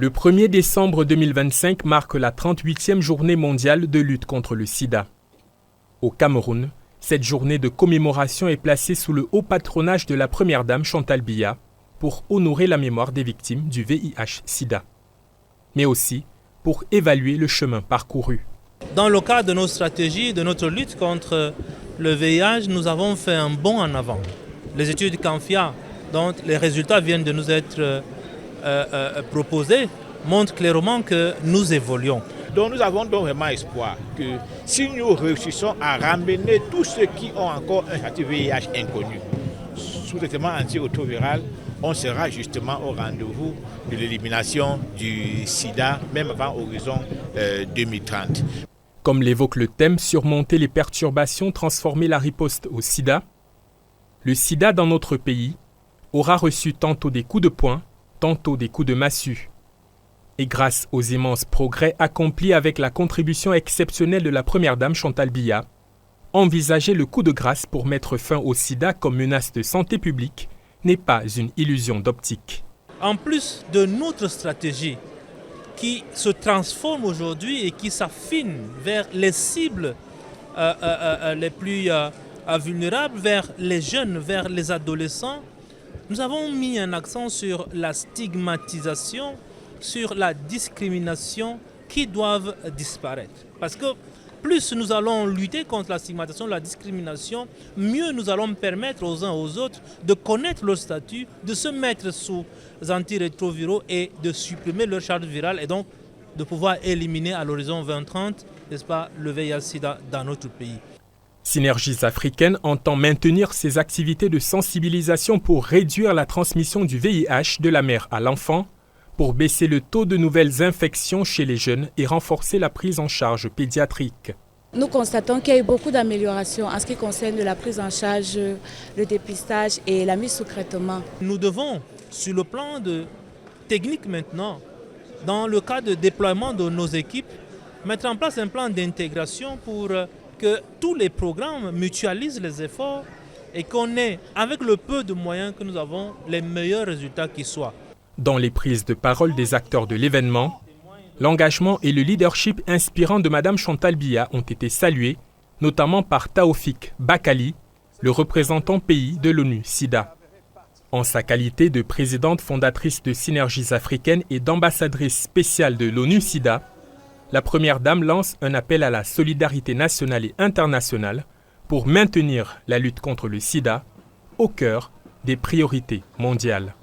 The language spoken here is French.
Le 1er décembre 2025 marque la 38e journée mondiale de lutte contre le sida. Au Cameroun, cette journée de commémoration est placée sous le haut patronage de la première dame Chantal Biya pour honorer la mémoire des victimes du VIH-Sida, mais aussi pour évaluer le chemin parcouru. Dans le cadre de nos stratégies, de notre lutte contre le VIH, nous avons fait un bond en avant. Les études CANFIA, dont les résultats viennent de nous être proposés, montrent clairement que nous évoluons. Donc nous avons donc vraiment espoir que si nous réussissons à ramener tous ceux qui ont encore un statut VIH inconnu sous traitement antirétroviral, on sera justement au rendez-vous de l'élimination du sida, même avant horizon 2030. Comme l'évoque le thème « Surmonter les perturbations, transformer la riposte au sida », le sida dans notre pays aura reçu tantôt des coups de poing, tantôt des coups de massue. Et grâce aux immenses progrès accomplis avec la contribution exceptionnelle de la première dame Chantal Biya, envisager le coup de grâce pour mettre fin au sida comme menace de santé publique n'est pas une illusion d'optique. En plus de notre stratégie qui se transforme aujourd'hui et qui s'affine vers les cibles les plus vulnérables, vers les jeunes, vers les adolescents, nous avons mis un accent sur la stigmatisation, sur la discrimination qui doivent disparaître. Parce que plus nous allons lutter contre la stigmatisation, la discrimination, mieux nous allons permettre aux uns aux autres de connaître leur statut, de se mettre sous antirétroviraux et de supprimer leur charge virale et donc de pouvoir éliminer à l'horizon 2030, n'est-ce pas, le VIH-Sida dans notre pays. Synergies africaines entend maintenir ses activités de sensibilisation pour réduire la transmission du VIH de la mère à l'enfant, pour baisser le taux de nouvelles infections chez les jeunes et renforcer la prise en charge pédiatrique. Nous constatons qu'il y a eu beaucoup d'améliorations en ce qui concerne la prise en charge, le dépistage et la mise sous traitement. Nous devons, sur le plan de technique maintenant, dans le cas de déploiement de nos équipes, mettre en place un plan d'intégration pour que tous les programmes mutualisent les efforts et qu'on ait, avec le peu de moyens que nous avons, les meilleurs résultats qui soient. Dans les prises de parole des acteurs de l'événement, l'engagement et le leadership inspirant de Mme Chantal Biya ont été salués, notamment par Taoufik Bakali, le représentant pays de l'ONU-SIDA. En sa qualité de présidente fondatrice de Synergies africaines et d'ambassadrice spéciale de l'ONU-SIDA, la Première Dame lance un appel à la solidarité nationale et internationale pour maintenir la lutte contre le sida au cœur des priorités mondiales.